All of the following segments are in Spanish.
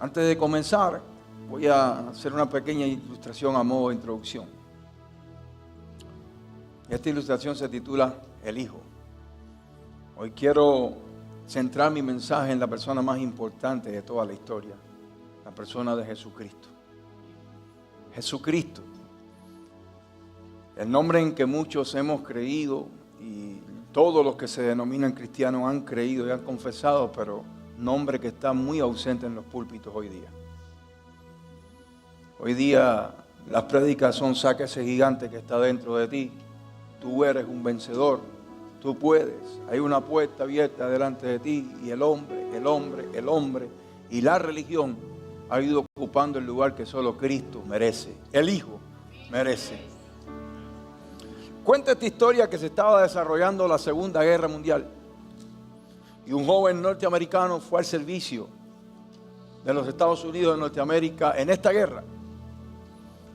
Antes de comenzar, voy a hacer una pequeña ilustración a modo de introducción. Esta ilustración se titula El Hijo. Hoy quiero centrar mi mensaje en la persona más importante de toda la historia, la persona de Jesucristo. Jesucristo, el nombre en que muchos hemos creído y todos los que se denominan cristianos han creído y han confesado, pero nombre que está muy ausente en los púlpitos hoy día. Hoy día las prédicas son: saca ese gigante que está dentro de ti, tú eres un vencedor, tú puedes, hay una puerta abierta delante de ti. Y el hombre y la religión ha ido ocupando el lugar que solo Cristo merece, el Hijo merece. Cuenta esta historia que se estaba desarrollando la Segunda Guerra Mundial y un joven norteamericano fue al servicio de los Estados Unidos de Norteamérica en esta guerra.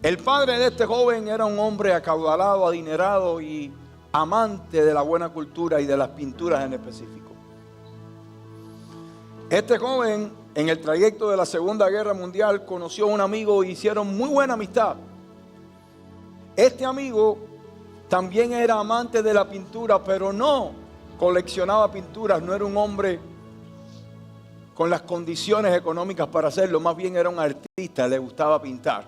El padre de este joven era un hombre acaudalado, adinerado y amante de la buena cultura y de las pinturas en específico. Este joven, en el trayecto de la Segunda Guerra Mundial, conoció a un amigo y hicieron muy buena amistad. Este amigo también era amante de la pintura, pero no coleccionaba pinturas, no era un hombre con las condiciones económicas para hacerlo, más bien era un artista, le gustaba pintar.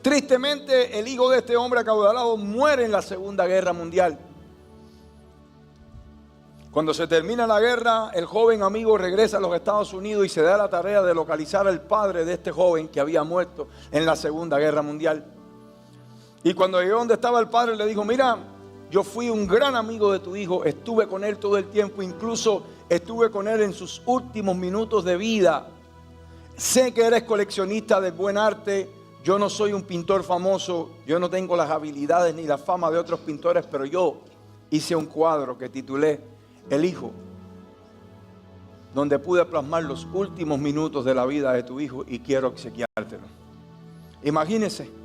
Tristemente, el hijo de este hombre acaudalado muere en la Segunda Guerra Mundial. Cuando se termina la guerra, el joven amigo regresa a los Estados Unidos y se da la tarea de localizar al padre de este joven que había muerto en la Segunda Guerra Mundial. Y cuando llegó donde estaba el padre, le dijo: mira, yo fui un gran amigo de tu hijo, estuve con él todo el tiempo, incluso estuve con él en sus últimos minutos de vida. Sé que eres coleccionista de buen arte, yo no soy un pintor famoso, yo no tengo las habilidades ni la fama de otros pintores, pero yo hice un cuadro que titulé El Hijo, donde pude plasmar los últimos minutos de la vida de tu hijo y quiero obsequiártelo. Imagínense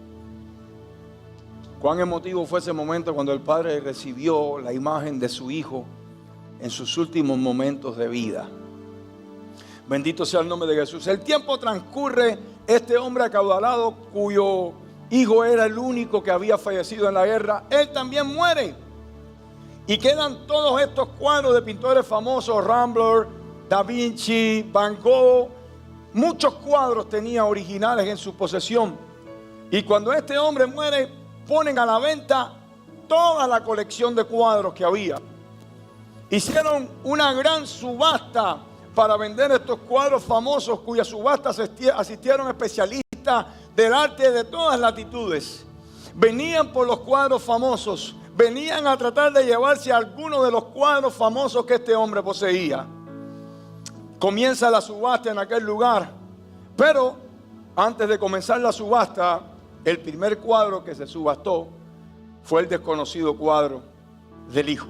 cuán emotivo fue ese momento cuando el padre recibió la imagen de su hijo en sus últimos momentos de vida. Bendito sea el nombre de Jesús. El tiempo transcurre, este hombre acaudalado cuyo hijo era el único que había fallecido en la guerra, él también muere. Y quedan todos estos cuadros de pintores famosos, Rembrandt, Da Vinci, Van Gogh. Muchos cuadros tenía originales en su posesión. Y cuando este hombre muere, ponen a la venta toda la colección de cuadros que había. Hicieron una gran subasta para vender estos cuadros famosos, cuya subasta asistieron especialistas del arte de todas latitudes. Venían por los cuadros famosos, venían a tratar de llevarse algunos de los cuadros famosos que este hombre poseía. Comienza la subasta en aquel lugar, pero antes de comenzar la subasta, el primer cuadro que se subastó fue el desconocido cuadro del Hijo.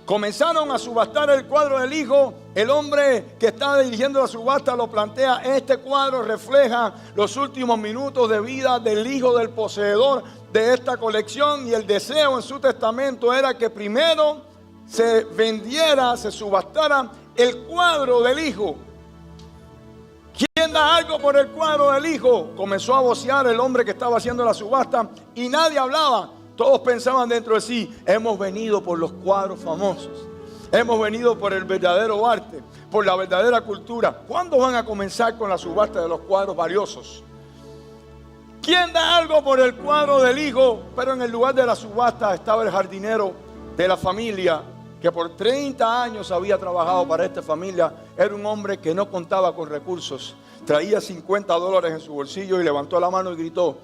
Comenzaron a subastar el cuadro del Hijo. El hombre que estaba dirigiendo la subasta lo plantea: este cuadro refleja los últimos minutos de vida del hijo del poseedor de esta colección, y el deseo en su testamento era que primero se vendiera, se subastara el cuadro del Hijo. ¿Quién da algo por el cuadro del Hijo? Comenzó a vocear el hombre que estaba haciendo la subasta y nadie hablaba. Todos pensaban dentro de sí: hemos venido por los cuadros famosos, hemos venido por el verdadero arte, por la verdadera cultura. ¿Cuándo van a comenzar con la subasta de los cuadros valiosos? ¿Quién da algo por el cuadro del Hijo? Pero en el lugar de la subasta estaba el jardinero de la familia, que por 30 años había trabajado para esta familia. Era un hombre que no contaba con recursos. Traía $50 en su bolsillo y levantó la mano y gritó: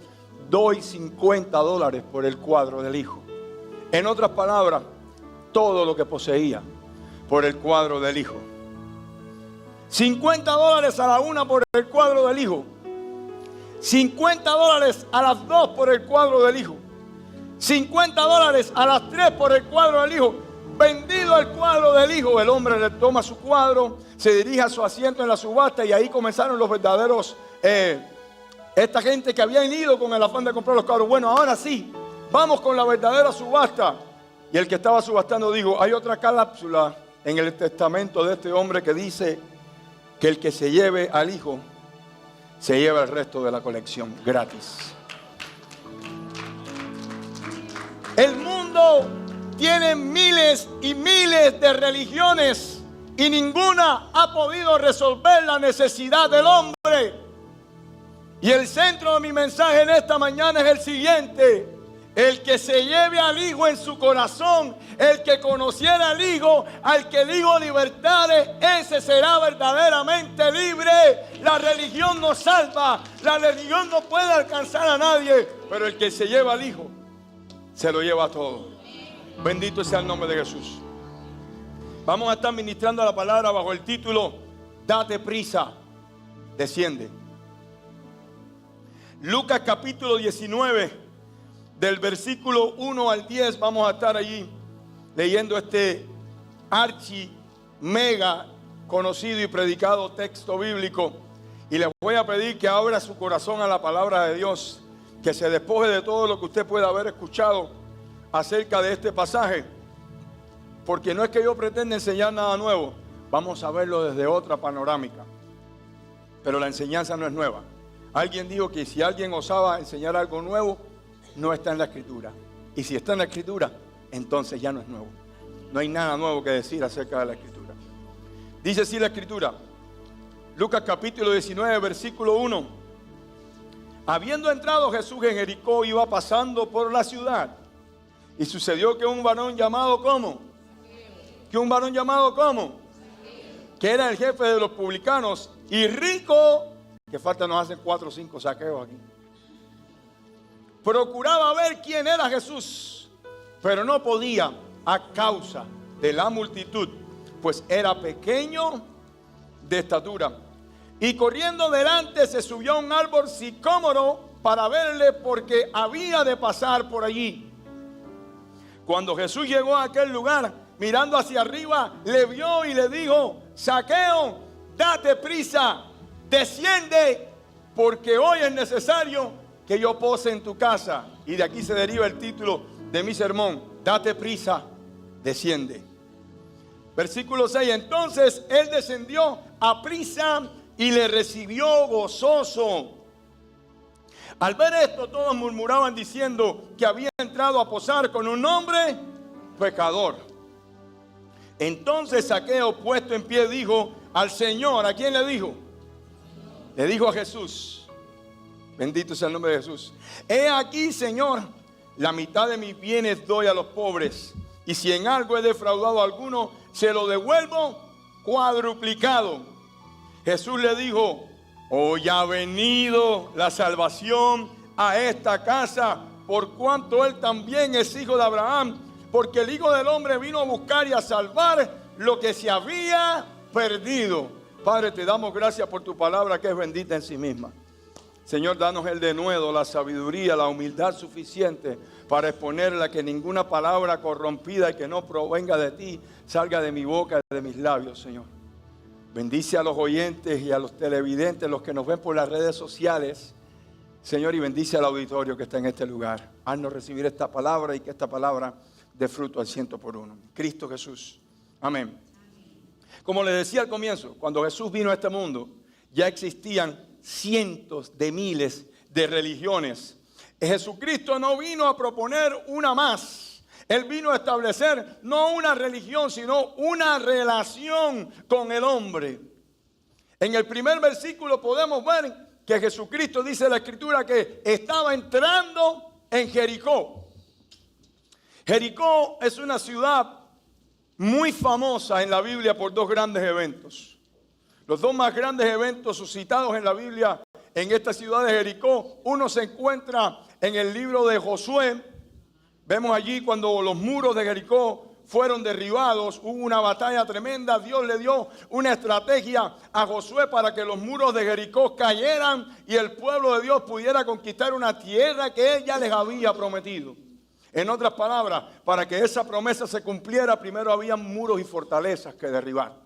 doy $50 por el cuadro del Hijo. En otras palabras, todo lo que poseía por el cuadro del Hijo. $50 a la una por el cuadro del Hijo. $50 a las 2 por el cuadro del Hijo. $50 a las 3 por el cuadro del Hijo. Vendido el cuadro del Hijo. El hombre le toma su cuadro, se dirige a su asiento en la subasta y ahí comenzaron los verdaderos esta gente que habían ido con el afán de comprar los cuadros. Bueno, ahora sí, vamos con la verdadera subasta. Y el que estaba subastando dijo: hay otra cláusula en el testamento de este hombre que dice que el que se lleve al hijo se lleva el resto de la colección gratis. El mundo tiene miles y miles de religiones y ninguna ha podido resolver la necesidad del hombre. Y el centro de mi mensaje en esta mañana es el siguiente: el que se lleve al Hijo en su corazón, el que conociera al Hijo, al que el Hijo libertare, ese será verdaderamente libre. La religión no salva, la religión no puede alcanzar a nadie, pero el que se lleva al Hijo, se lo lleva todo. Bendito sea el nombre de Jesús. Vamos a estar ministrando la palabra bajo el título: Date prisa, desciende. Lucas capítulo 19, del versículo 1 al 10, vamos a estar allí leyendo este mega conocido y predicado texto bíblico. Y les voy a pedir que abra su corazón a la palabra de Dios, que se despoje de todo lo que usted pueda haber escuchado acerca de este pasaje, porque no es que yo pretenda enseñar nada nuevo, vamos a verlo desde otra panorámica, pero la enseñanza no es nueva. Alguien dijo que si alguien osaba enseñar algo nuevo, no está en la Escritura. Y si está en la Escritura, entonces ya no es nuevo. No hay nada nuevo que decir acerca de la Escritura. Dice así la Escritura, Lucas capítulo 19, versículo 1. Habiendo entrado Jesús en Jericó, iba pasando por la ciudad. Y sucedió que un varón llamado ¿cómo? Que un varón llamado ¿cómo? Que era el jefe de los publicanos y rico, que falta nos hacen 4 o 5 saqueos aquí, procuraba ver quién era Jesús, pero no podía a causa de la multitud, pues era pequeño de estatura. Y corriendo delante se subió a un árbol sicómoro para verle, porque había de pasar por allí. Cuando Jesús llegó a aquel lugar, mirando hacia arriba, le vio y le dijo: Zaqueo, date prisa, desciende, porque hoy es necesario que yo pose en tu casa. Y de aquí se deriva el título de mi sermón: date prisa, desciende. Versículo 6. Entonces él descendió a prisa y le recibió gozoso. Al ver esto, todos murmuraban diciendo que había entrado a posar con un hombre pecador. Entonces Zaqueo, puesto en pie, dijo al Señor. ¿A quién le dijo? Le dijo a Jesús. Bendito sea el nombre de Jesús. He aquí, Señor, la mitad de mis bienes doy a los pobres, y si en algo he defraudado a alguno, se lo devuelvo cuadruplicado. Jesús le dijo: hoy ha venido la salvación a esta casa, por cuanto él también es hijo de Abraham, porque el Hijo del Hombre vino a buscar y a salvar lo que se había perdido. Padre, te damos gracias por tu palabra, que es bendita en sí misma. Señor, danos el denuedo, la sabiduría, la humildad suficiente para exponerla, que ninguna palabra corrompida y que no provenga de ti salga de mi boca y de mis labios, Señor. Bendice a los oyentes y a los televidentes, los que nos ven por las redes sociales, Señor, y bendice al auditorio que está en este lugar. Haznos recibir esta palabra y que esta palabra dé fruto al 100%. Cristo Jesús. Amén. Como les decía al comienzo, cuando Jesús vino a este mundo, ya existían cientos de miles de religiones. Jesucristo no vino a proponer una más. Él vino a establecer no una religión, sino una relación con el hombre. En el primer versículo podemos ver que Jesucristo, dice la Escritura, que estaba entrando en Jericó. Jericó es una ciudad muy famosa en la Biblia por 2 grandes eventos. Los 2 más grandes eventos suscitados en la Biblia en esta ciudad de Jericó, uno se encuentra en el libro de Josué. Vemos allí cuando los muros de Jericó fueron derribados, hubo una batalla tremenda. Dios le dio una estrategia a Josué para que los muros de Jericó cayeran y el pueblo de Dios pudiera conquistar una tierra que él ya les había prometido. En otras palabras, para que esa promesa se cumpliera, primero había muros y fortalezas que derribar.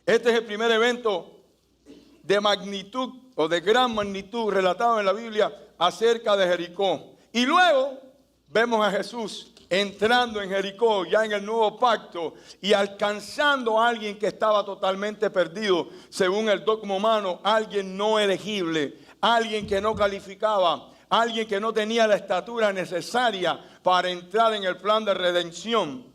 Este es el primer evento de magnitud o de gran magnitud relatado en la Biblia acerca de Jericó. Y luego vemos a Jesús entrando en Jericó, ya en el nuevo pacto, y alcanzando a alguien que estaba totalmente perdido, según el dogma humano, alguien no elegible, alguien que no calificaba, alguien que no tenía la estatura necesaria para entrar en el plan de redención.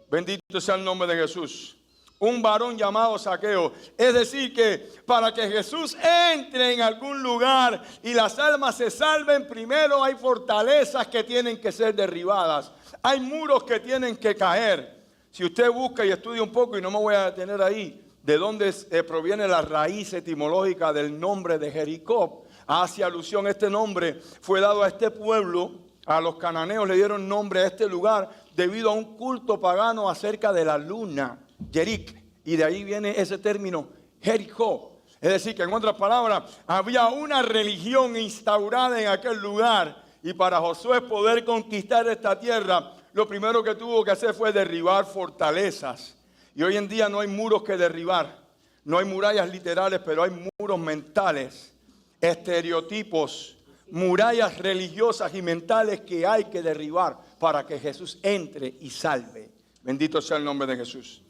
Bendito sea el nombre de Jesús. Un varón llamado Zaqueo. Es decir que para que Jesús entre en algún lugar y las almas se salven, primero hay fortalezas que tienen que ser derribadas. Hay muros que tienen que caer. Si usted busca y estudia un poco, y no me voy a detener ahí, de dónde proviene la raíz etimológica del nombre de Jericó, hace alusión. Este nombre fue dado a este pueblo, a los cananeos le dieron nombre a este lugar debido a un culto pagano acerca de la luna, Yeric, y de ahí viene ese término, Jericó. Es decir, que en otras palabras, había una religión instaurada en aquel lugar, y para Josué poder conquistar esta tierra, lo primero que tuvo que hacer fue derribar fortalezas. Y hoy en día no hay muros que derribar, no hay murallas literales, pero hay muros mentales, estereotipos, murallas religiosas y mentales que hay que derribar para que Jesús entre y salve. Bendito sea el nombre de Jesús.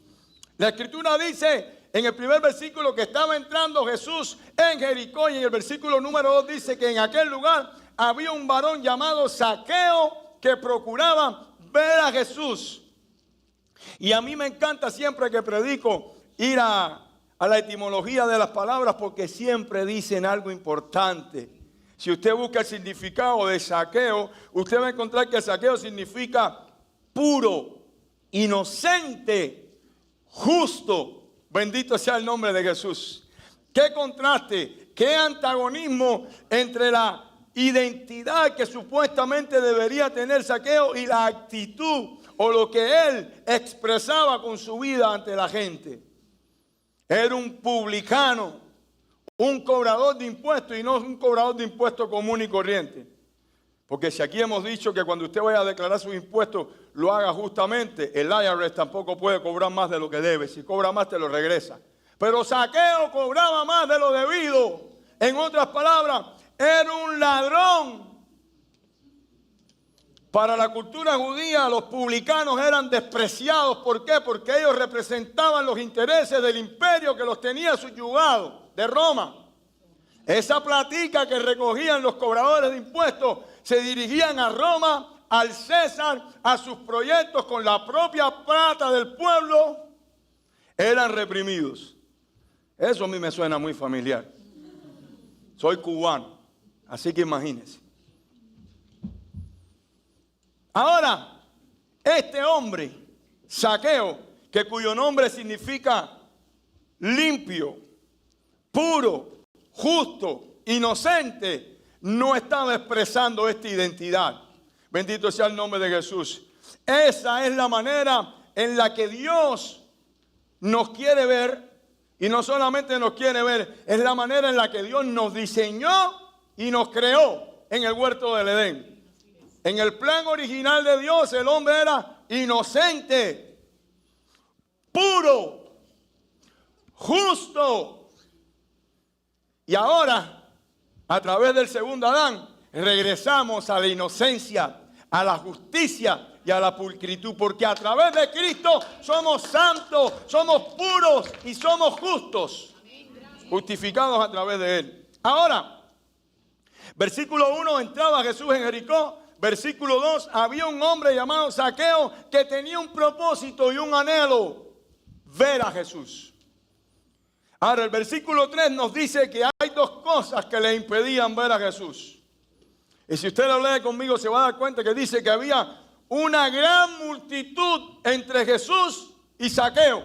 La Escritura dice en el primer versículo que estaba entrando Jesús en Jericó, y en el versículo número 2 dice que en aquel lugar había un varón llamado Zaqueo que procuraba ver a Jesús. Y a mí me encanta siempre que predico ir a la etimología de las palabras, porque siempre dicen algo importante. Si usted busca el significado de Zaqueo, usted va a encontrar que Zaqueo significa puro, inocente, justo. Bendito sea el nombre de Jesús. Qué contraste, qué antagonismo entre la identidad que supuestamente debería tener Zaqueo y la actitud o lo que él expresaba con su vida ante la gente. Era un publicano, un cobrador de impuestos, y no un cobrador de impuestos común y corriente. Porque si aquí hemos dicho que cuando usted vaya a declarar sus impuestos, lo haga justamente, el IRS tampoco puede cobrar más de lo que debe. Si cobra más, te lo regresa. Pero Zaqueo cobraba más de lo debido. En otras palabras, era un ladrón. Para la cultura judía, los publicanos eran despreciados. ¿Por qué? Porque ellos representaban los intereses del imperio que los tenía subyugados, de Roma. Esa platica que recogían los cobradores de impuestos se dirigían a Roma, al César, a sus proyectos con la propia plata del pueblo. Eran reprimidos. Eso a mí me suena muy familiar. Soy cubano, así que imagínense. Ahora, este hombre, Zaqueo, cuyo nombre significa limpio, puro, justo, inocente, no estaba expresando esta identidad. Bendito sea el nombre de Jesús. Esa es la manera en la que Dios nos quiere ver, y no solamente nos quiere ver, es la manera en la que Dios nos diseñó y nos creó en el huerto del Edén. En el plan original de Dios, el hombre era inocente, puro, justo. Y ahora, a través del segundo Adán, regresamos a la inocencia, a la justicia y a la pulcritud. Porque a través de Cristo somos santos, somos puros y somos justos. Justificados a través de Él. Ahora, versículo 1, entraba Jesús en Jericó. Versículo 2, había un hombre llamado Zaqueo que tenía un propósito y un anhelo: ver a Jesús. Ahora el versículo 3 nos dice que hay dos cosas que le impedían ver a Jesús. Y si usted lo lee conmigo se va a dar cuenta que dice que había una gran multitud entre Jesús y Zaqueo.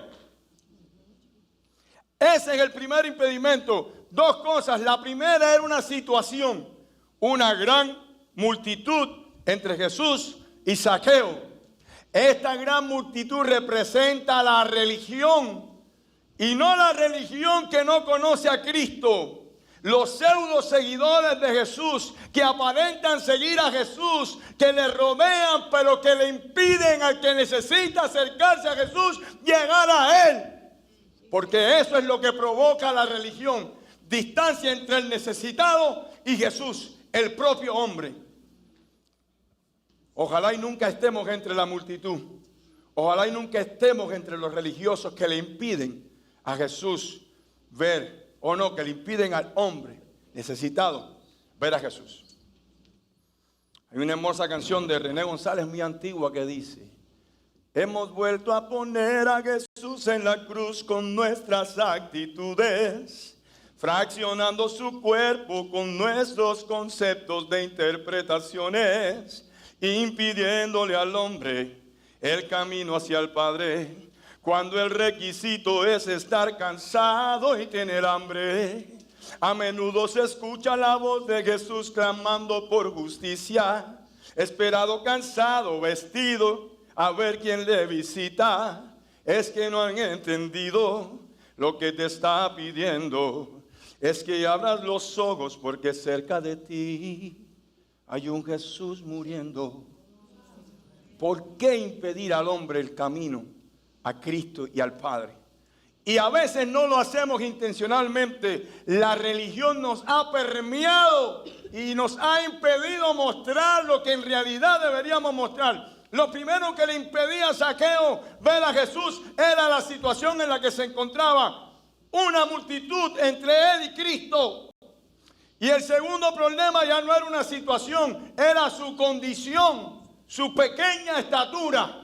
Ese es el primer impedimento. Dos cosas. La primera era una situación, una gran multitud entre Jesús y Zaqueo. Esta gran multitud representa la religión, y no la religión que no conoce a Cristo. Los pseudo seguidores de Jesús que aparentan seguir a Jesús, que le rodean pero que le impiden al que necesita acercarse a Jesús llegar a Él. Porque eso es lo que provoca la religión: distancia entre el necesitado y Jesús, el propio hombre. Ojalá y nunca estemos entre la multitud. Ojalá y nunca estemos entre los religiosos que le impiden a Jesús ver, o no, que le impiden al hombre necesitado ver a Jesús. Hay una hermosa canción de René González muy antigua que dice: hemos vuelto a poner a Jesús en la cruz con nuestras actitudes, fraccionando su cuerpo con nuestros conceptos de interpretaciones, impidiéndole al hombre el camino hacia el Padre, cuando el requisito es estar cansado y tener hambre. A menudo se escucha la voz de Jesús clamando por justicia, esperado, cansado, vestido, a ver quién le visita. Es que no han entendido lo que te está pidiendo. Es que abras los ojos porque cerca de ti hay un Jesús muriendo. ¿Por qué impedir al hombre el camino a Cristo y al Padre? Y a veces no lo hacemos intencionalmente. La religión nos ha permeado y nos ha impedido mostrar lo que en realidad deberíamos mostrar. Lo primero que le impedía a Zaqueo ver a Jesús era la situación en la que se encontraba. Una multitud entre él y Cristo. Y el segundo problema ya no era una situación, era su condición, su pequeña estatura.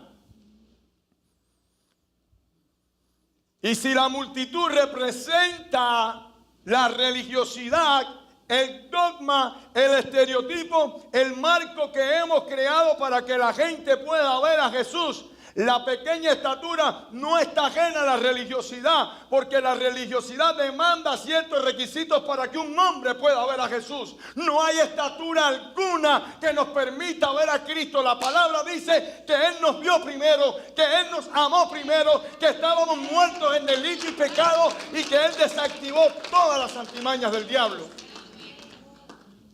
Y si la multitud representa la religiosidad, el dogma, el estereotipo, el marco que hemos creado para que la gente pueda ver a Jesús, la pequeña estatura no está ajena a la religiosidad, porque la religiosidad demanda ciertos requisitos para que un hombre pueda ver a Jesús. No hay estatura alguna que nos permita ver a Cristo. La palabra dice que Él nos vio primero, que Él nos amó primero, que estábamos muertos en delito y pecado y que Él desactivó todas las artimañas del diablo.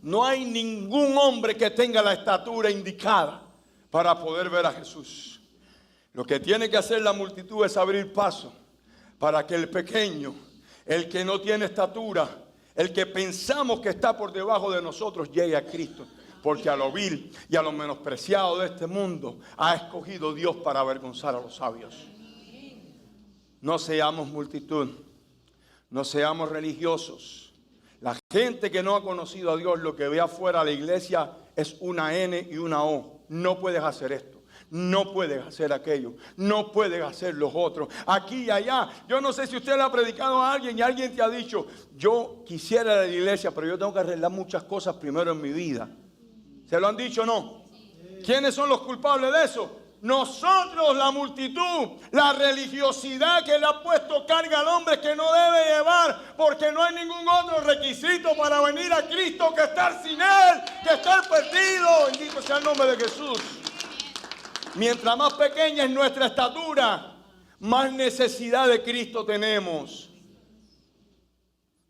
No hay ningún hombre que tenga la estatura indicada para poder ver a Jesús. Lo que tiene que hacer la multitud es abrir paso para que el pequeño, el que no tiene estatura, el que pensamos que está por debajo de nosotros, llegue a Cristo. Porque a lo vil y a lo menospreciado de este mundo ha escogido Dios para avergonzar a los sabios. No seamos multitud, no seamos religiosos. La gente que no ha conocido a Dios, lo que ve afuera de la iglesia es una N y una O. No puedes hacer esto. No puedes hacer aquello, no puedes hacer los otros, aquí y allá. Yo no sé si usted le ha predicado a alguien y alguien te ha dicho: yo quisiera ir a la iglesia, pero yo tengo que arreglar muchas cosas primero en mi vida. ¿Se lo han dicho o no? ¿Quiénes son los culpables de eso? Nosotros, la multitud, la religiosidad que le ha puesto carga al hombre que no debe llevar, porque no hay ningún otro requisito para venir a Cristo que estar sin Él, que estar perdido. Bendito sea el nombre de Jesús. Mientras más pequeña es nuestra estatura, más necesidad de Cristo tenemos.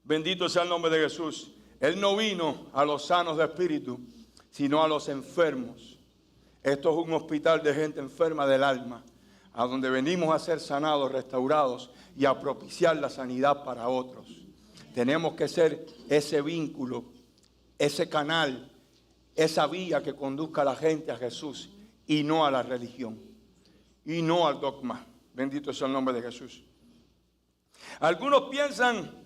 Bendito sea el nombre de Jesús. Él no vino a los sanos de espíritu, sino a los enfermos. Esto es un hospital de gente enferma del alma, a donde venimos a ser sanados, restaurados y a propiciar la sanidad para otros. Tenemos que ser ese vínculo, ese canal, esa vía que conduzca a la gente a Jesús. Y no a la religión, y no al dogma. Bendito sea el nombre de Jesús. Algunos piensan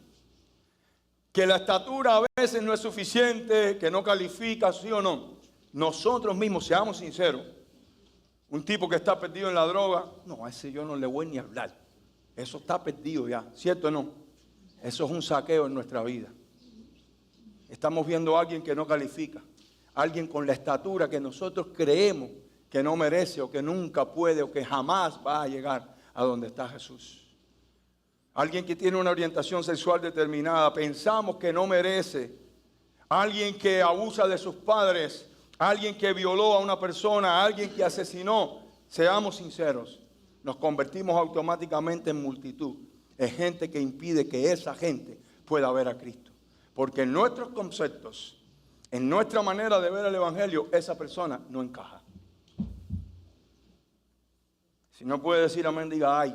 que la estatura a veces no es suficiente, que no califica, sí o no. Nosotros mismos, seamos sinceros, un tipo que está perdido en la droga, no, a ese yo no le voy ni a hablar. Eso está perdido ya, ¿cierto o no? Eso es un saqueo en nuestra vida. Estamos viendo a alguien que no califica, alguien con la estatura que nosotros creemos que no merece o que nunca puede o que jamás va a llegar a donde está Jesús. Alguien que tiene una orientación sexual determinada, pensamos que no merece. Alguien que abusa de sus padres, alguien que violó a una persona, alguien que asesinó. Seamos sinceros, nos convertimos automáticamente en multitud. Es gente que impide que esa gente pueda ver a Cristo. Porque en nuestros conceptos, en nuestra manera de ver el evangelio, esa persona no encaja. Si no puede decir amén, diga ay.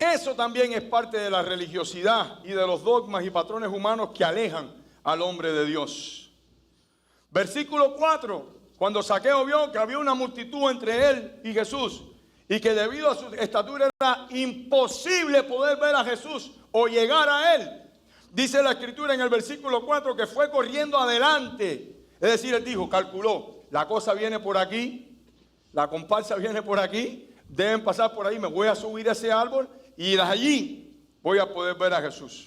Eso también es parte de la religiosidad y de los dogmas y patrones humanos que alejan al hombre de Dios. Versículo 4. Cuando Zaqueo vio que había una multitud entre él y Jesús y que debido a su estatura era imposible poder ver a Jesús o llegar a él, dice la escritura en el versículo 4 que fue corriendo adelante. Es decir, él dijo, calculó, la cosa viene por aquí, la comparsa viene por aquí, deben pasar por ahí, me voy a subir a ese árbol y de allí voy a poder ver a Jesús.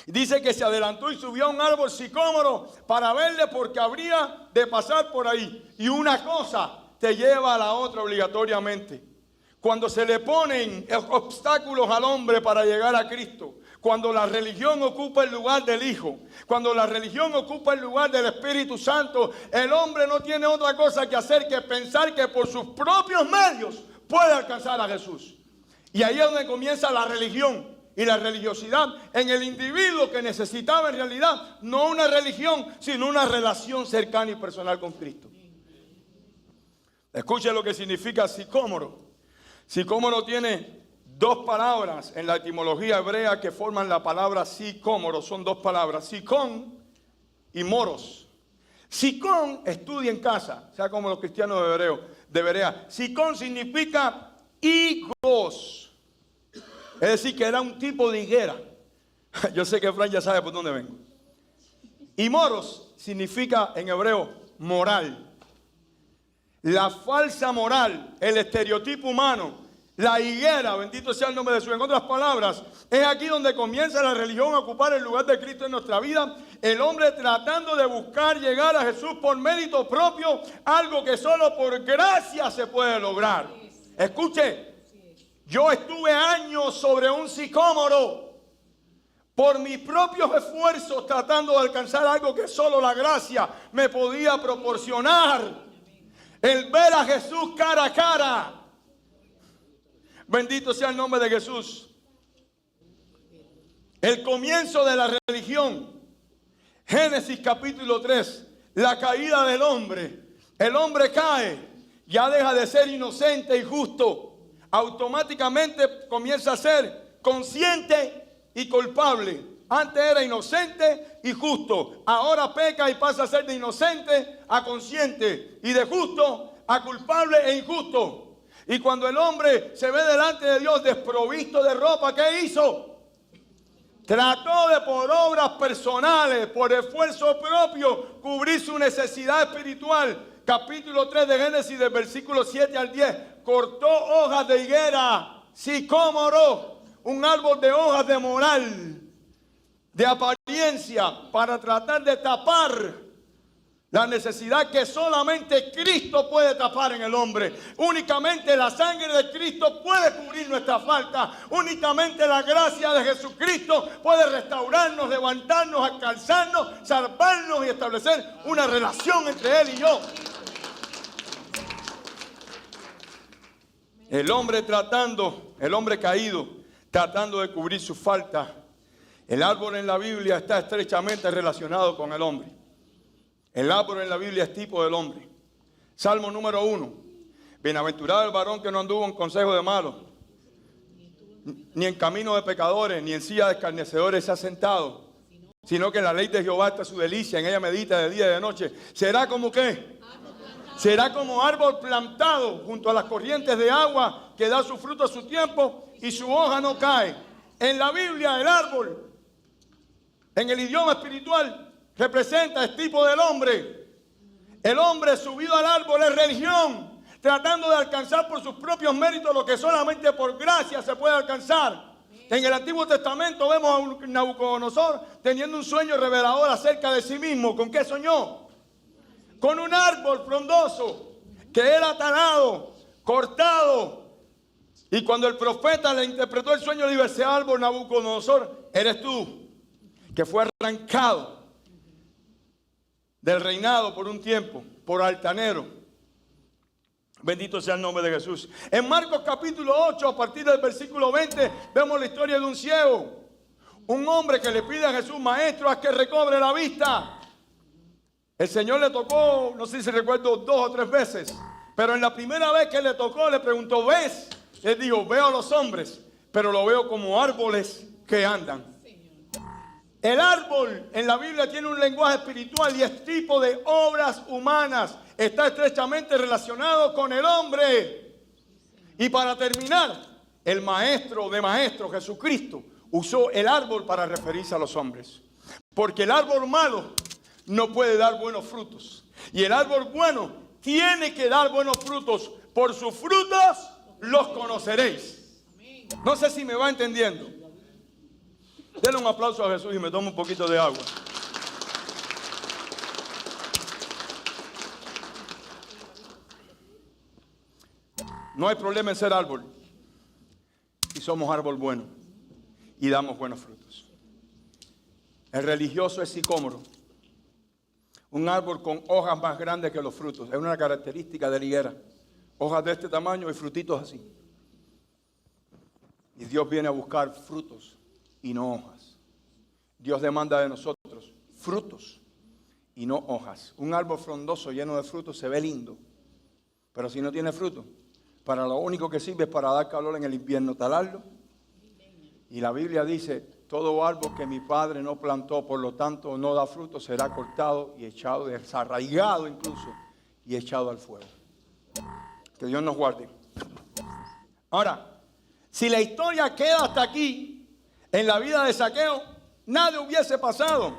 Dice que se adelantó y subió a un árbol sicómoro para verle porque habría de pasar por ahí. Y una cosa te lleva a la otra obligatoriamente. Cuando se le ponen obstáculos al hombre para llegar a Cristo, cuando la religión ocupa el lugar del Hijo, cuando la religión ocupa el lugar del Espíritu Santo, el hombre no tiene otra cosa que hacer que pensar que por sus propios medios puede alcanzar a Jesús. Y ahí es donde comienza la religión y la religiosidad en el individuo que necesitaba en realidad no una religión, sino una relación cercana y personal con Cristo. Escuche lo que significa sicómoro. Sicómoro tiene dos palabras en la etimología hebrea que forman la palabra sicómoro. Son dos palabras, sicón y moros. Sicón, estudia en casa, sea como los cristianos de Berea. Sicón significa higos. Es decir, que era un tipo de higuera. Yo sé que Fran ya sabe por dónde vengo. Y moros significa en hebreo moral. La falsa moral, el estereotipo humano, la higuera, bendito sea el nombre de Jesús. En otras palabras, es aquí donde comienza la religión a ocupar el lugar de Cristo en nuestra vida. El hombre tratando de buscar llegar a Jesús por mérito propio, algo que solo por gracia se puede lograr. Escuche. Yo estuve años sobre un sicómoro por mis propios esfuerzos tratando de alcanzar algo que solo la gracia me podía proporcionar. El ver a Jesús cara a cara. Bendito sea el nombre de Jesús. El comienzo de la religión. Génesis capítulo 3. La caída del hombre. El hombre cae. Ya deja de ser inocente y justo. Automáticamente comienza a ser consciente y culpable. Antes era inocente y justo. Ahora peca y pasa a ser de inocente a consciente. Y de justo a culpable e injusto. Y cuando el hombre se ve delante de Dios desprovisto de ropa, ¿qué hizo? Trató de por obras personales, por esfuerzo propio, cubrir su necesidad espiritual. Capítulo 3 de Génesis, del versículo 7 al 10. Cortó hojas de higuera, sicómoro, un árbol de hojas de moral, de apariencia, para tratar de tapar la necesidad que solamente Cristo puede tapar en el hombre. Únicamente la sangre de Cristo puede cubrir nuestra falta. Únicamente la gracia de Jesucristo puede restaurarnos, levantarnos, alcanzarnos, salvarnos y establecer una relación entre Él y yo. El hombre caído, tratando de cubrir su falta. El árbol en la Biblia está estrechamente relacionado con el hombre. El árbol en la Biblia es tipo del hombre. Salmo número 1. Bienaventurado el varón que no anduvo en consejo de malos, ni en camino de pecadores, ni en silla de escarnecedores se ha sentado, sino que en la ley de Jehová está su delicia, en ella medita de día y de noche. ¿Será como qué? Será como árbol plantado junto a las corrientes de agua, que da su fruto a su tiempo y su hoja no cae. En la Biblia el árbol, en el idioma espiritual, representa el tipo del hombre. El hombre subido al árbol es religión, tratando de alcanzar por sus propios méritos lo que solamente por gracia se puede alcanzar. En el Antiguo Testamento vemos a un Nabucodonosor teniendo un sueño revelador acerca de sí mismo. ¿Con qué soñó? Con un árbol frondoso que era talado, cortado. Y cuando el profeta le interpretó el sueño, le dijo: ese árbol, Nabucodonosor, eres tú, que fue arrancado del reinado por un tiempo, por altanero. Bendito sea el nombre de Jesús. En Marcos capítulo 8, a partir del versículo 20, vemos la historia de un ciego. Un hombre que le pide a Jesús: maestro, haz que recobre la vista. El Señor le tocó, no sé si recuerdo, 2 o 3 veces. Pero en la primera vez que le tocó, le preguntó: ¿ves? Él dijo, veo a los hombres, pero lo veo como árboles que andan. El árbol en la Biblia tiene un lenguaje espiritual y es tipo de obras humanas. Está estrechamente relacionado con el hombre. Y para terminar, el maestro de maestros, Jesucristo, usó el árbol para referirse a los hombres. Porque el árbol malo no puede dar buenos frutos. Y el árbol bueno tiene que dar buenos frutos. Por sus frutos los conoceréis. No sé si me va entendiendo. Denle un aplauso a Jesús y me tomo un poquito de agua. No hay problema en ser árbol. Y somos árbol bueno. Y damos buenos frutos. El religioso es sicómoro. Un árbol con hojas más grandes que los frutos. Es una característica de la higuera. Hojas de este tamaño y frutitos así. Y Dios viene a buscar frutos y no hojas. Dios demanda de nosotros frutos y no hojas. Un árbol frondoso lleno de frutos se ve lindo, pero si no tiene fruto, para lo único que sirve es para dar calor en el invierno, talarlo. Y la Biblia dice, todo árbol que mi Padre no plantó, por lo tanto no da fruto, será cortado y echado, desarraigado incluso, y echado al fuego. Que Dios nos guarde. Ahora, si la historia queda hasta aquí, en la vida de Zaqueo, nada hubiese pasado.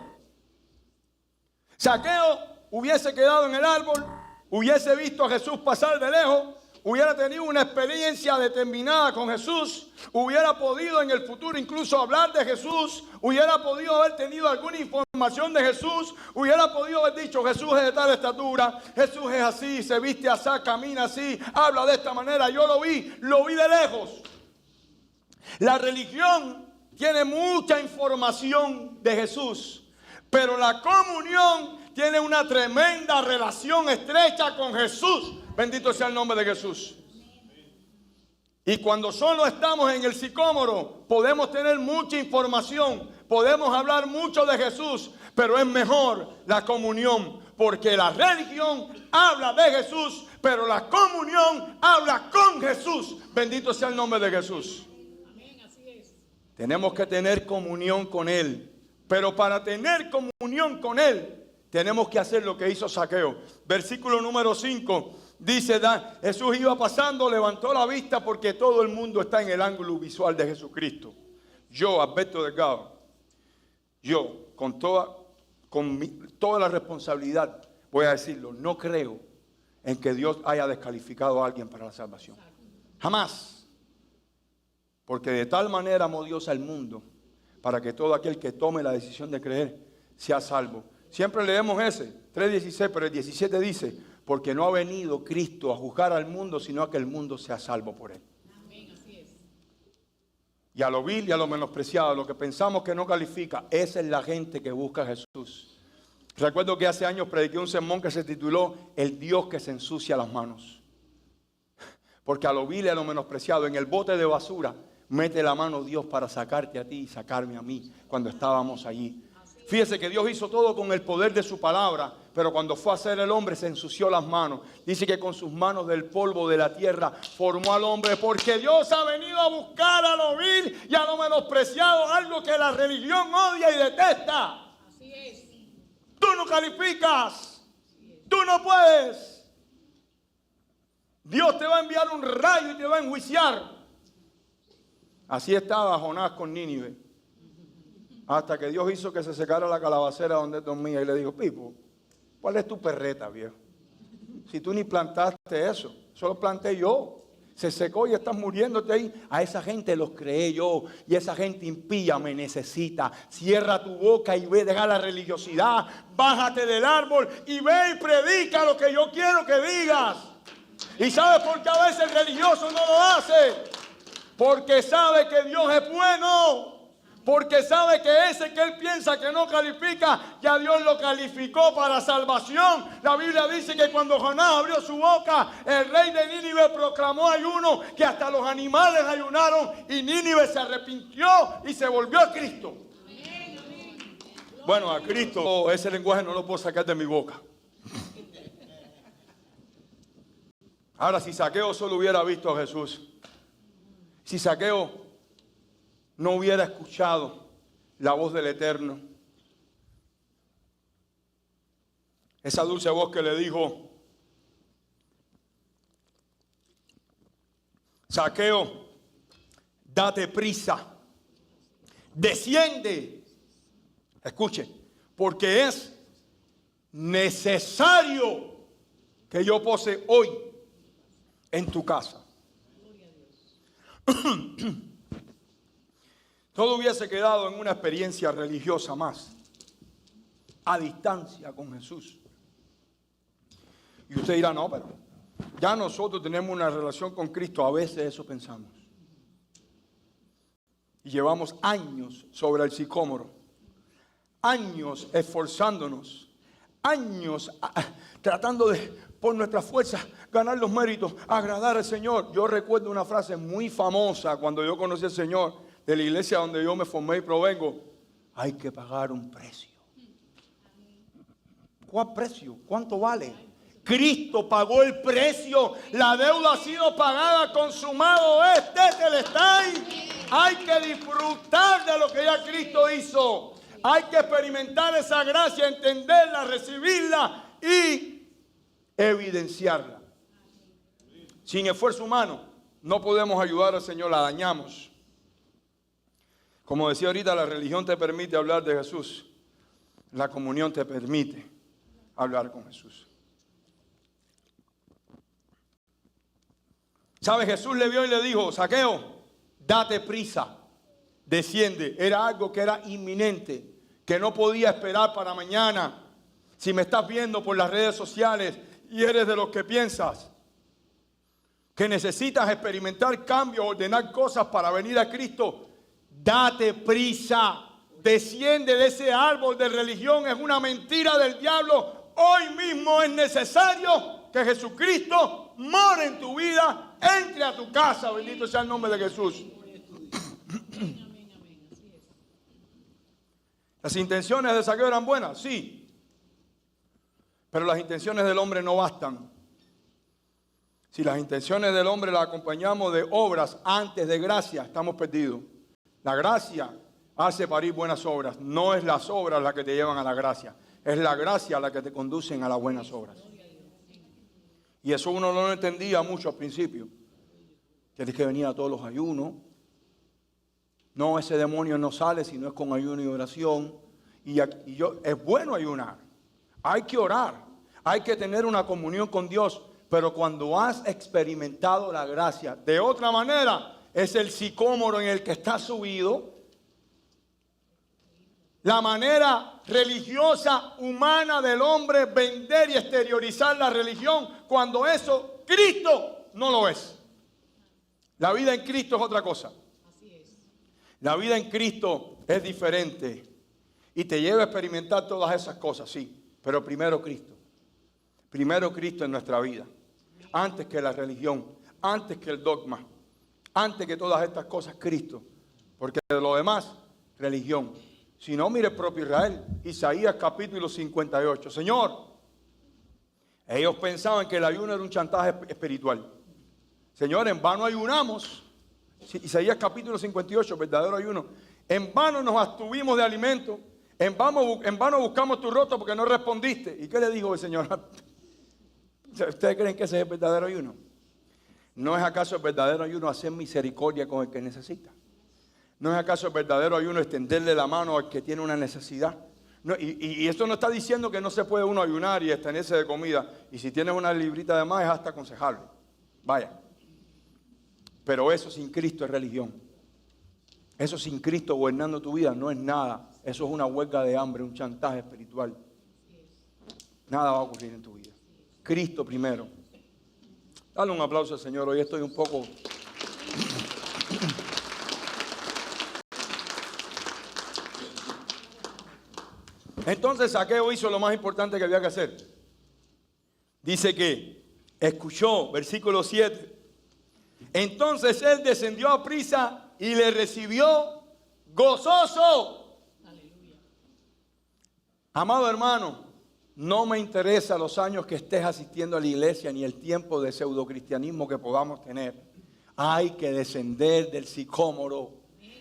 Zaqueo hubiese quedado en el árbol, hubiese visto a Jesús pasar de lejos, hubiera tenido una experiencia determinada con Jesús, hubiera podido en el futuro incluso hablar de Jesús, hubiera podido haber tenido alguna información de Jesús, hubiera podido haber dicho, Jesús es de tal estatura, Jesús es así, se viste así, camina así, habla de esta manera, yo lo vi de lejos. La religión tiene mucha información de Jesús, pero la comunión tiene una tremenda relación estrecha con Jesús. Bendito sea el nombre de Jesús. Y cuando solo estamos en el sicómoro, podemos tener mucha información, podemos hablar mucho de Jesús, pero es mejor la comunión, porque la religión habla de Jesús, pero la comunión habla con Jesús. Bendito sea el nombre de Jesús. Tenemos que tener comunión con Él. Pero para tener comunión con Él, tenemos que hacer lo que hizo Zaqueo. Versículo número 5 dice, Jesús iba pasando, levantó la vista porque todo el mundo está en el ángulo visual de Jesucristo. Yo, Alberto Delgado, yo, con toda la responsabilidad, voy a decirlo, no creo en que Dios haya descalificado a alguien para la salvación. Jamás. Porque de tal manera amó Dios al mundo, para que todo aquel que tome la decisión de creer sea salvo. Siempre leemos ese, 3:16, pero el 17 dice, porque no ha venido Cristo a juzgar al mundo, sino a que el mundo sea salvo por Él. Amén, así es. Y a lo vil y a lo menospreciado, lo que pensamos que no califica, esa es la gente que busca a Jesús. Recuerdo que hace años prediqué un sermón que se tituló, El Dios que se ensucia las manos. Porque a lo vil y a lo menospreciado, en el bote de basura, mete la mano Dios para sacarte a ti y sacarme a mí cuando estábamos allí. Fíjese que Dios hizo todo con el poder de su palabra, pero cuando fue a hacer el hombre se ensució las manos. Dice que con sus manos del polvo de la tierra formó al hombre, porque Dios ha venido a buscar a lo vil y a lo menospreciado, algo que la religión odia y detesta. Así es. Tú no calificas, tú no puedes. Dios te va a enviar un rayo y te va a enjuiciar. Así estaba Jonás con Nínive. Hasta que Dios hizo que se secara la calabacera donde dormía y le dijo, Pipo, ¿cuál es tu perreta, viejo? Si tú ni plantaste eso, solo planté yo. Se secó y estás muriéndote ahí. A esa gente los creé yo y esa gente impía me necesita. Cierra tu boca y ve, deja la religiosidad. Bájate del árbol y ve y predica lo que yo quiero que digas. ¿Y sabes por qué a veces el religioso no lo hace? Porque sabe que Dios es bueno. Porque sabe que ese que él piensa que no califica, ya Dios lo calificó para salvación. La Biblia dice que cuando Jonás abrió su boca, el rey de Nínive proclamó ayuno, que hasta los animales ayunaron y Nínive se arrepintió y se volvió a Cristo. Amén, amén. Bueno, a Cristo ese lenguaje no lo puedo sacar de mi boca. Ahora, si Zaqueo solo hubiera visto a Jesús, Si Zaqueo no hubiera escuchado la voz del Eterno, esa dulce voz que le dijo: Zaqueo, date prisa, desciende. Escuche, porque es necesario que yo pose hoy en tu casa. Todo hubiese quedado en una experiencia religiosa más, a distancia con Jesús. Y usted dirá: no, pero ya nosotros tenemos una relación con Cristo. A veces eso pensamos. Y llevamos años sobre el sicómoro, años esforzándonos, años tratando de, por nuestras fuerzas, ganar los méritos, agradar al Señor. Yo recuerdo una frase muy famosa cuando yo conocí al Señor, de la iglesia donde yo me formé y provengo: hay que pagar un precio. ¿Cuál precio? ¿Cuánto vale? Cristo pagó el precio. La deuda ha sido pagada, consumado es, tetelestai. Hay que disfrutar de lo que ya Cristo hizo. Hay que experimentar esa gracia, entenderla, recibirla y evidenciarla. Sin esfuerzo humano no podemos ayudar al Señor, la dañamos. Como decía ahorita, la religión te permite hablar de Jesús. La comunión te permite hablar con Jesús. ¿Sabe? Jesús le vio y le dijo: Zaqueo, date prisa, desciende. Era algo que era inminente, que no podía esperar para mañana. Si me estás viendo por las redes sociales y eres de los que piensas que necesitas experimentar cambios, ordenar cosas para venir a Cristo, date prisa, desciende de ese árbol de religión. Es una mentira del diablo. Hoy mismo es necesario que Jesucristo more en tu vida, entre a tu casa. Bendito sea el nombre de Jesús. ¿Las intenciones de Zaqueo eran buenas? Sí. Pero las intenciones del hombre no bastan. Si las intenciones del hombre las acompañamos de obras antes de gracia, estamos perdidos. La gracia hace parir buenas obras. No es las obras las que te llevan a la gracia. Es la gracia la que te conducen a las buenas obras. Y eso uno no lo entendía mucho al principio. Tienes que venir a todos los ayunos. No, ese demonio no sale si no es con ayuno y oración. Es bueno ayunar. Hay que orar. Hay que tener una comunión con Dios. Pero cuando has experimentado la gracia de otra manera, es el sicómoro en el que está subido. La manera religiosa, humana del hombre, vender y exteriorizar la religión, cuando eso Cristo no lo es. La vida en Cristo es otra cosa. Así es. La vida en Cristo es diferente y te lleva a experimentar todas esas cosas, sí. Pero primero Cristo. Primero Cristo en nuestra vida. Antes que la religión, antes que el dogma, antes que todas estas cosas, Cristo. Porque de lo demás, religión. Si no, mire el propio Israel. Isaías capítulo 58. Señor, ellos pensaban que el ayuno era un chantaje espiritual. Señor, en vano ayunamos. Isaías capítulo 58, verdadero ayuno. En vano nos abstuvimos de alimento. En vano buscamos tu rostro porque no respondiste. ¿Y qué le dijo el Señor? ¿Ustedes creen que ese es el verdadero ayuno? ¿No es acaso el verdadero ayuno hacer misericordia con el que necesita? ¿No es acaso el verdadero ayuno extenderle la mano al que tiene una necesidad? No, y esto no está diciendo que no se puede uno ayunar y extenerse de comida. Y si tienes una librita de más es hasta aconsejable. Vaya. Pero eso sin Cristo es religión. Eso sin Cristo gobernando tu vida no es nada. Eso es una huelga de hambre, un chantaje espiritual. Nada va a ocurrir en tu vida. Cristo primero. Dale un aplauso al Señor. Hoy estoy un poco... Entonces Zaqueo hizo lo más importante que había que hacer. Dice que escuchó, versículo 7. Entonces él descendió a prisa y le recibió gozoso. Aleluya. Amado hermano, no me interesa los años que estés asistiendo a la iglesia ni el tiempo de pseudocristianismo que podamos tener. Hay que descender del sicómoro.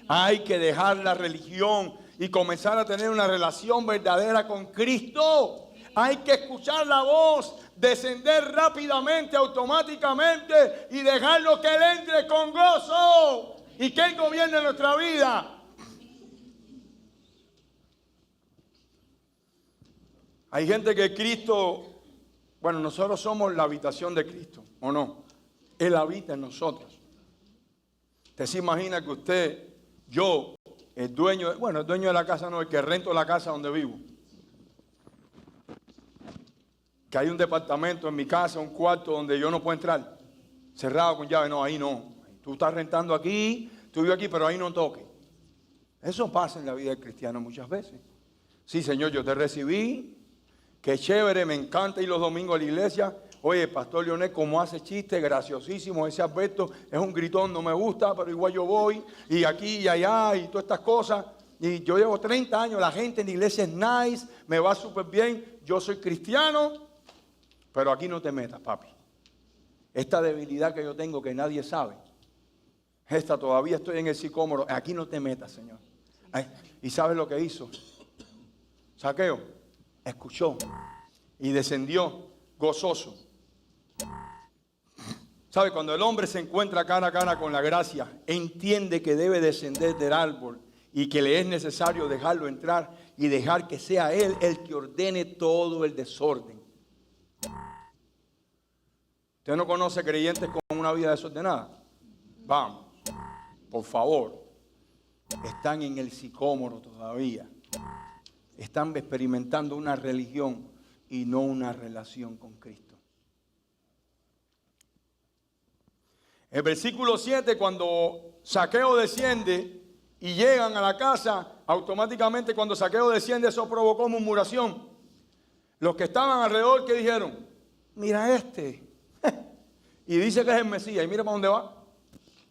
Hay que dejar la religión y comenzar a tener una relación verdadera con Cristo. Hay que escuchar la voz, descender rápidamente, automáticamente y dejarlo que Él entre con gozo y que Él gobierne nuestra vida. Hay gente que Cristo, bueno, nosotros somos la habitación de Cristo, ¿o no? Él habita en nosotros. Usted se imagina que usted, yo, el dueño de la casa no, el que rento la casa donde vivo. Que hay un departamento en mi casa, un cuarto donde yo no puedo entrar, cerrado con llave. No, ahí no. Tú estás rentando aquí, tú vives aquí, pero ahí no toques. Eso pasa en la vida del cristiano muchas veces. Sí, Señor, yo te recibí, qué chévere, me encanta ir los domingos a la iglesia. Oye, Pastor Leonel, como hace chiste, graciosísimo, ese Alberto es un gritón, no me gusta, pero igual yo voy, y aquí y allá, y todas estas cosas. Y yo llevo 30 años, la gente en la iglesia es nice, me va súper bien, yo soy cristiano, pero aquí no te metas, papi. Esta debilidad que yo tengo que nadie sabe, esta todavía estoy en el sicómoro, aquí no te metas, Señor. ¿Y sabes lo que hizo? Zaqueo escuchó y descendió gozoso. ¿Sabe? Cuando el hombre se encuentra cara a cara con la gracia, entiende que debe descender del árbol y que le es necesario dejarlo entrar y dejar que sea Él el que ordene todo el desorden. ¿Usted no conoce creyentes con una vida desordenada? Vamos, por favor. Están en el sicómoro todavía. Están experimentando una religión y no una relación con Cristo. El versículo 7, cuando Zaqueo desciende y llegan a la casa, automáticamente cuando Zaqueo desciende, eso provocó murmuración. Los que estaban alrededor, ¿qué dijeron? Mira este. Y dice que es el Mesías. Y mira para dónde va.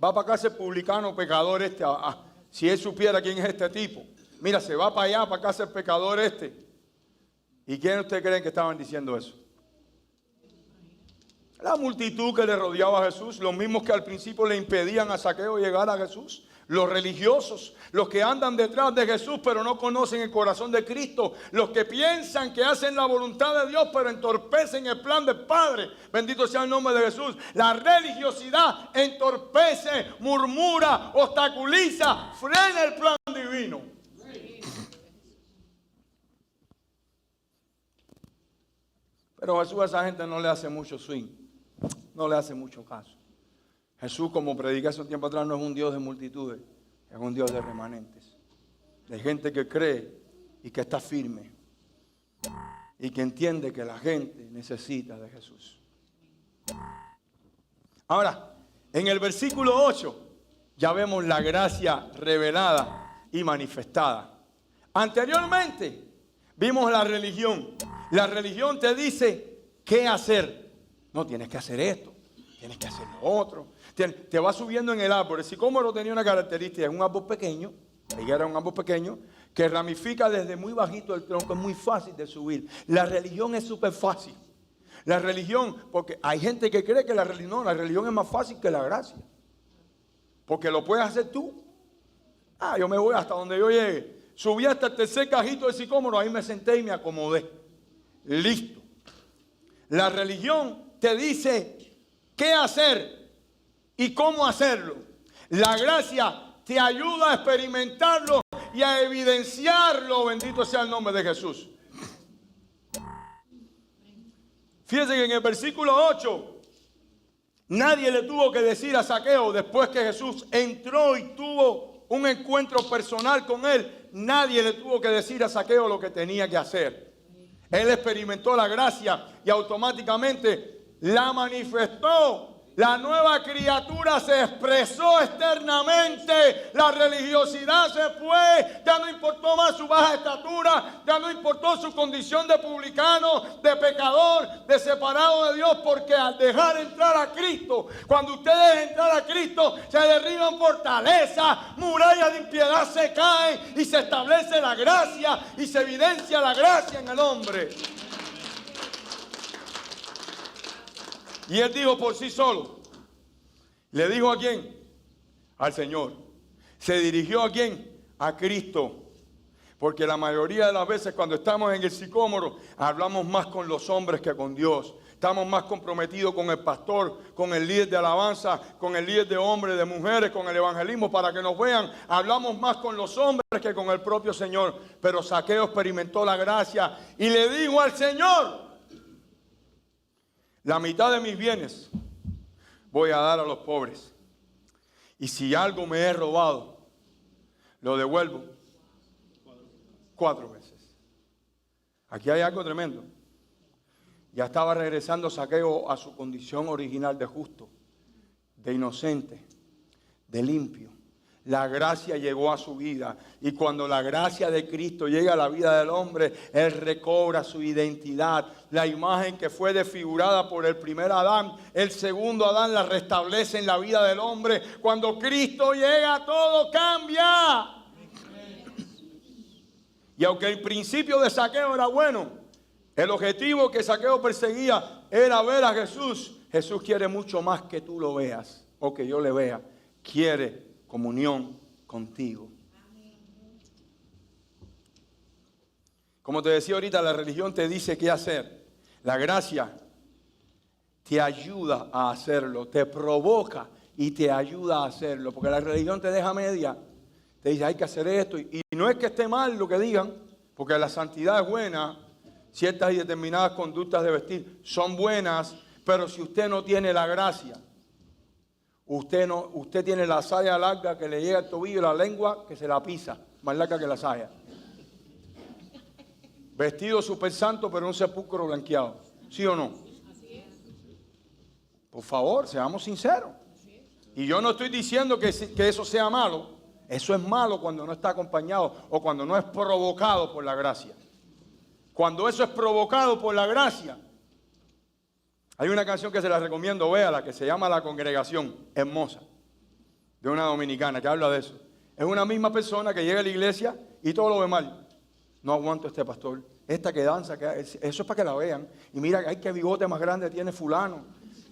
Va para acá ese publicano pecador este. Si él supiera quién es este tipo. Mira, se va para allá, para acá ese pecador este. ¿Y quién ustedes creen que estaban diciendo eso? La multitud que le rodeaba a Jesús, los mismos que al principio le impedían a Zaqueo llegar a Jesús, los religiosos, los que andan detrás de Jesús pero no conocen el corazón de Cristo, los que piensan que hacen la voluntad de Dios pero entorpecen el plan del Padre. Bendito sea el nombre de Jesús. La religiosidad entorpece, murmura, obstaculiza, frena el plan divino. Pero Jesús a esa gente no le hace mucho swing, no le hace mucho caso. Jesús, como prediqué hace un tiempo atrás, no es un Dios de multitudes, es un Dios de remanentes, de gente que cree y que está firme y que entiende que la gente necesita de Jesús. Ahora, en el versículo 8 ya vemos la gracia revelada y manifestada. Anteriormente vimos la religión. La religión te dice qué hacer. No, tienes que hacer esto, tienes que hacer lo otro. Te va subiendo en el árbol. El sicómoro tenía una característica, es un árbol pequeño, ahí era un árbol pequeño, que ramifica desde muy bajito el tronco, es muy fácil de subir. La religión es súper fácil. La religión, porque hay gente que cree que la religión es más fácil que la gracia. Porque lo puedes hacer tú. Yo me voy hasta donde yo llegue. Subí hasta el tercer cajito del sicómoro, ahí me senté y me acomodé. Listo. La religión te dice qué hacer y cómo hacerlo. La gracia te ayuda a experimentarlo y a evidenciarlo. Bendito sea el nombre de Jesús. Fíjense que en el versículo 8 nadie le tuvo que decir a Zaqueo, después que Jesús entró y tuvo un encuentro personal con él, nadie le tuvo que decir a Zaqueo lo que tenía que hacer. Él experimentó la gracia y automáticamente la manifestó. La nueva criatura se expresó externamente. La religiosidad se fue. Ya no importó más su baja estatura. Ya no importó su condición de publicano, de pecador, de separado de Dios. Porque al dejar entrar a Cristo, cuando usted deja entrar a Cristo, se derriban fortalezas, murallas de impiedad se caen y se establece la gracia y se evidencia la gracia en el hombre. Y él dijo por sí solo. ¿Le dijo a quién? Al Señor. ¿Se dirigió a quién? A Cristo. Porque la mayoría de las veces cuando estamos en el sicómoro, hablamos más con los hombres que con Dios. Estamos más comprometidos con el pastor, con el líder de alabanza, con el líder de hombres, de mujeres, con el evangelismo, para que nos vean. Hablamos más con los hombres que con el propio Señor. Pero Zaqueo experimentó la gracia y le dijo al Señor: la mitad de mis bienes voy a dar a los pobres. Y si algo me he robado, lo devuelvo 4 veces. Aquí hay algo tremendo. Ya estaba regresando Zaqueo a su condición original de justo, de inocente, de limpio. La gracia llegó a su vida, y cuando la gracia de Cristo llega a la vida del hombre, él recobra su identidad. La imagen que fue desfigurada por el primer Adán, el segundo Adán la restablece en la vida del hombre. Cuando Cristo llega, todo cambia. Y aunque el principio de Zaqueo era bueno, el objetivo que Zaqueo perseguía era ver a Jesús. Jesús quiere mucho más que tú lo veas o que yo le vea. Quiere comunión contigo. Como te decía ahorita, la religión te dice qué hacer. La gracia te ayuda a hacerlo, te provoca y te ayuda a hacerlo. Porque la religión te deja media. Te dice, hay que hacer esto. Y no es que esté mal lo que digan, porque la santidad es buena. Ciertas y determinadas conductas de vestir son buenas, pero si usted no tiene la gracia, usted tiene la saya larga que le llega al tobillo y la lengua que se la pisa, más larga que la saya. Vestido súper santo, pero un sepulcro blanqueado. ¿Sí o no? Así es. Por favor, seamos sinceros. Y yo no estoy diciendo que eso sea malo. Eso es malo cuando no está acompañado o cuando no es provocado por la gracia. Cuando eso es provocado por la gracia. Hay una canción que se la recomiendo, véala, que se llama La Congregación, hermosa, de una dominicana que habla de eso. Es una misma persona que llega a la iglesia y todo lo ve mal. No aguanto a este pastor. Esta que danza, eso es para que la vean. Y mira, ay, qué bigote más grande tiene fulano.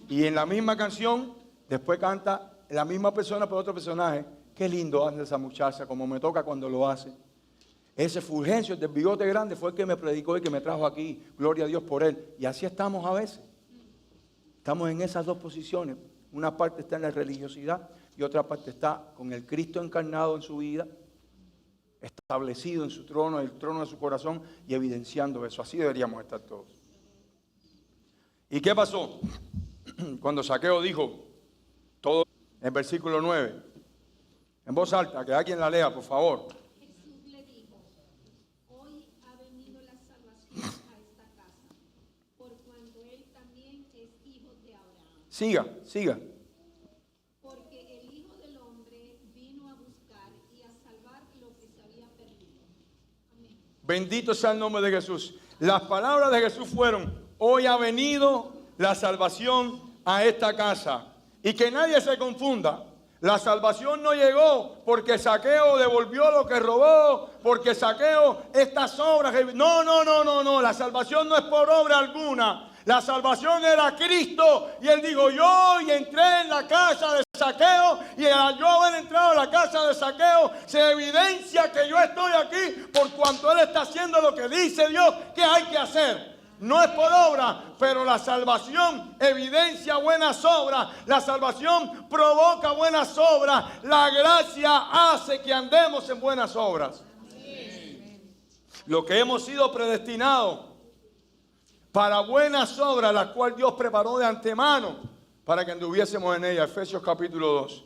Y en la misma canción, después canta la misma persona por otro personaje. Qué lindo hace esa muchacha, como me toca cuando lo hace. Ese Fulgencio del bigote grande fue el que me predicó y que me trajo aquí. Gloria a Dios por él. Y así estamos a veces. Estamos en esas dos posiciones. Una parte está en la religiosidad y otra parte está con el Cristo encarnado en su vida, establecido en su trono, el trono de su corazón, y evidenciando eso. Así deberíamos estar todos. ¿Y qué pasó? Cuando Zaqueo dijo todo en versículo 9, en voz alta, que alguien la lea, por favor. Jesús le dijo: hoy ha venido la salvación a esta casa, por cuanto él también es hijo de Abraham. Siga. Porque el Hijo del Hombre vino a buscar y a salvar lo que se había perdido. Amén. Bendito sea el nombre de Jesús. Las palabras de Jesús fueron: hoy ha venido la salvación a esta casa. Y que nadie se confunda. La salvación no llegó porque Zaqueo devolvió lo que robó, porque Zaqueo estas obras. No. La salvación no es por obra alguna. La salvación era Cristo. Y él dijo: yo y entré en la casa de Zaqueo. Y al yo haber entrado en la casa de Zaqueo, se evidencia que yo estoy aquí por cuanto él está haciendo lo que dice Dios que hay que hacer. No es por obra, pero la salvación evidencia buenas obras. La salvación provoca buenas obras. La gracia hace que andemos en buenas obras. Lo que hemos sido predestinados para buenas obras, las cuales Dios preparó de antemano para que anduviésemos en ellas. Efesios capítulo 2.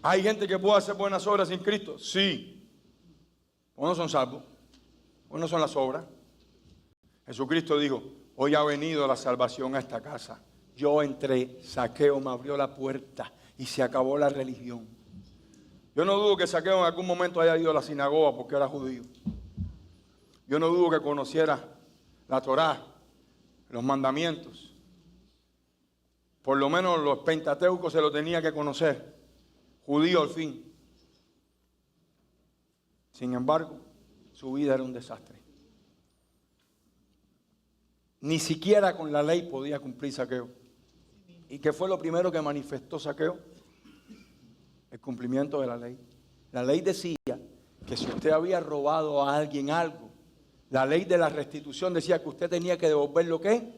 ¿Hay gente que puede hacer buenas obras sin Cristo? Sí. ¿O no son salvos? ¿O no son las obras? Jesucristo dijo: hoy ha venido la salvación a esta casa. Yo entré, Zaqueo me abrió la puerta y se acabó la religión. Yo no dudo que Zaqueo en algún momento haya ido a la sinagoga porque era judío. Yo no dudo que conociera la Torá, los mandamientos. Por lo menos los pentateucos se lo tenía que conocer. Judío al fin. Sin embargo, su vida era un desastre. Ni siquiera con la ley podía cumplir Zaqueo. ¿Y qué fue lo primero que manifestó Zaqueo? El cumplimiento de la ley. La ley decía que si usted había robado a alguien algo, la ley de la restitución decía que usted tenía que devolver lo que.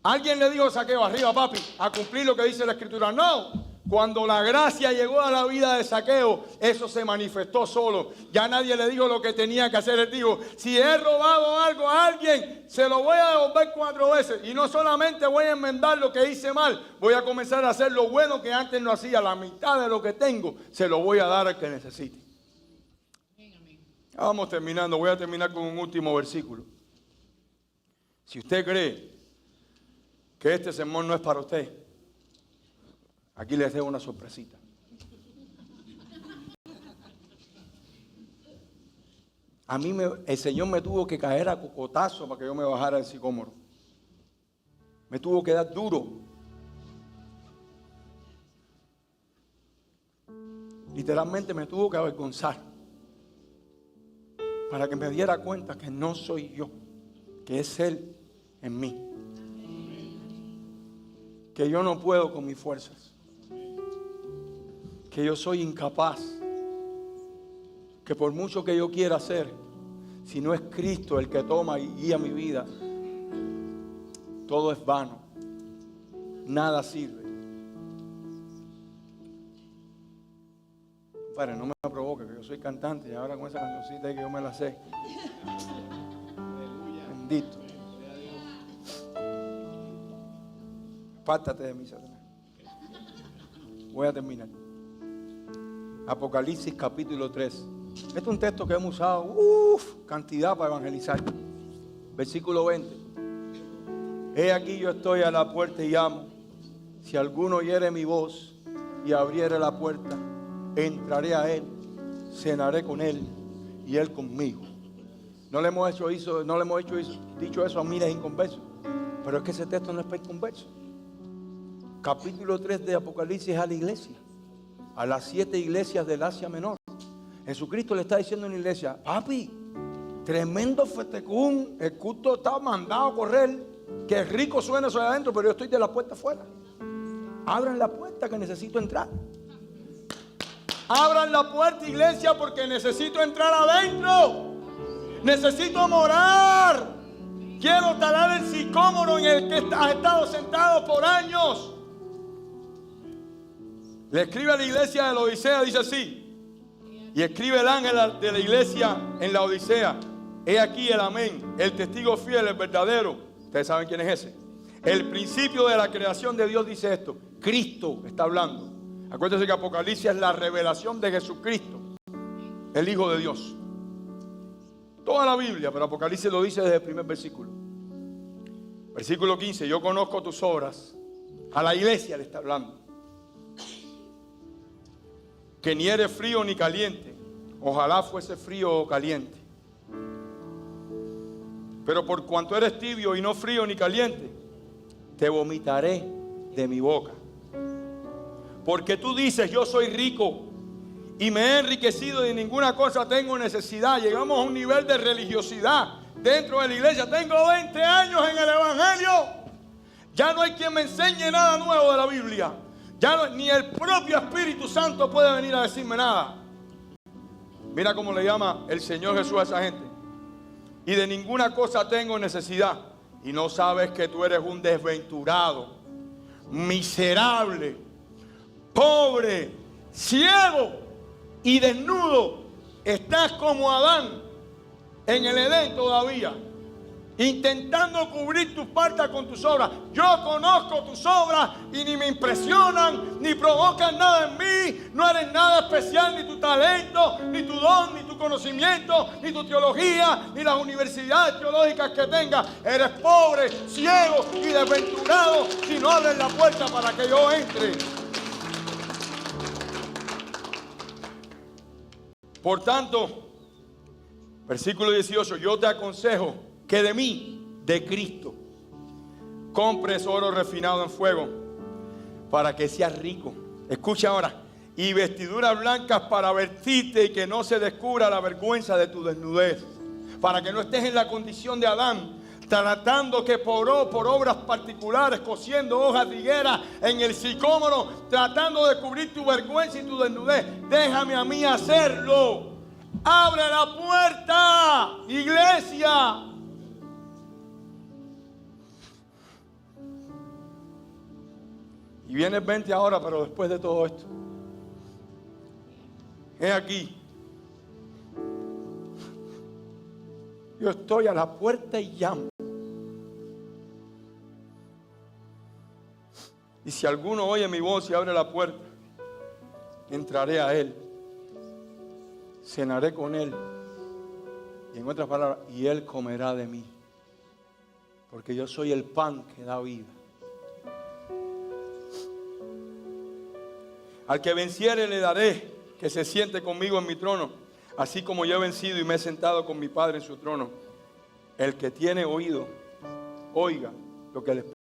Alguien le dijo a Zaqueo, arriba papi, a cumplir lo que dice la Escritura. No, cuando la gracia llegó a la vida de Zaqueo, eso se manifestó solo. Ya nadie le dijo lo que tenía que hacer. Él dijo, si he robado algo a alguien, se lo voy a devolver 4 veces. Y no solamente voy a enmendar lo que hice mal, voy a comenzar a hacer lo bueno que antes no hacía. La mitad de lo que tengo, se lo voy a dar al que necesite. Ya vamos terminando, voy a terminar con un último versículo. Si usted cree que este sermón no es para usted, aquí les dejo una sorpresita. A mí el Señor me tuvo que caer a cocotazo para que yo me bajara del sicómoro. Me tuvo que dar duro. Literalmente me tuvo que avergonzar para que me diera cuenta que no soy yo, que es Él en mí. Que yo no puedo con mis fuerzas. Que yo soy incapaz. Que por mucho que yo quiera hacer, si no es Cristo el que toma y guía mi vida, todo es vano. Nada sirve. Padre, no me provoque, que yo soy cantante y ahora con esa cancioncita que yo me la sé. Bendito. Apártate de mí, Satanás. Voy a terminar. Apocalipsis capítulo 3. Este es un texto que hemos usado cantidad para evangelizar. Versículo 20. He aquí yo estoy a la puerta y llamo. Si alguno oyere mi voz y abriere la puerta, entraré a él, cenaré con él y él conmigo. No le hemos dicho eso a miles de inconversos, pero es que ese texto no es para inconversos. Capítulo 3 de Apocalipsis a la iglesia, a las 7 iglesias del Asia Menor. Jesucristo le está diciendo a una iglesia, papi, tremendo festecún, el culto está mandado a correr, que rico suena eso de adentro, pero yo estoy de la puerta afuera. Abran la puerta que necesito entrar. Abran la puerta, iglesia, porque necesito entrar adentro. Necesito morar. Quiero talar el sicómoro en el que has estado sentado por años. Le escribe a la iglesia de la Odisea, dice así. Y escribe el ángel de la iglesia en la Odisea. He aquí el amén, el testigo fiel, el verdadero. Ustedes saben quién es ese. El principio de la creación de Dios dice esto. Cristo está hablando. Acuérdense que Apocalipsis es la revelación de Jesucristo, el Hijo de Dios. Toda la Biblia, pero Apocalipsis lo dice desde el primer versículo. Versículo 15, yo conozco tus obras. A la iglesia le está hablando. Que ni eres frío ni caliente. Ojalá fuese frío o caliente. Pero por cuanto eres tibio y no frío ni caliente, te vomitaré de mi boca. Porque tú dices, yo soy rico y me he enriquecido y de ninguna cosa tengo necesidad. Llegamos a un nivel de religiosidad dentro de la iglesia. Tengo 20 años en el Evangelio. Ya no hay quien me enseñe nada nuevo de la Biblia. Ya no, ni el propio Espíritu Santo puede venir a decirme nada. Mira cómo le llama el Señor Jesús a esa gente. Y de ninguna cosa tengo necesidad. Y no sabes que tú eres un desventurado, miserable, pobre, ciego y desnudo. Estás como Adán en el Edén todavía, intentando cubrir tus faltas con tus obras. Yo conozco tus obras y ni me impresionan, ni provocan nada en mí. No eres nada especial, ni tu talento, ni tu don, ni tu conocimiento, ni tu teología, ni las universidades teológicas que tengas. Eres pobre, ciego y desventurado si no abres la puerta para que yo entre. Por tanto, versículo 18, yo te aconsejo que de mí, de Cristo, compres oro refinado en fuego para que seas rico. Escucha ahora. Y vestiduras blancas para vestirte y que no se descubra la vergüenza de tu desnudez. Para que no estés en la condición de Adán, tratando que por obras particulares, cosiendo hojas de higuera en el sicómoro, tratando de cubrir tu vergüenza y tu desnudez. Déjame a mí hacerlo. Abre la puerta, iglesia. Y viene el 20 ahora, pero después de todo esto. He aquí. Yo estoy a la puerta y llamo. Y si alguno oye mi voz y abre la puerta, entraré a él, cenaré con él, y en otras palabras, y él comerá de mí, porque yo soy el pan que da vida. Al que venciere le daré que se siente conmigo en mi trono, así como yo he vencido y me he sentado con mi Padre en su trono. El que tiene oído, oiga lo que el Espíritu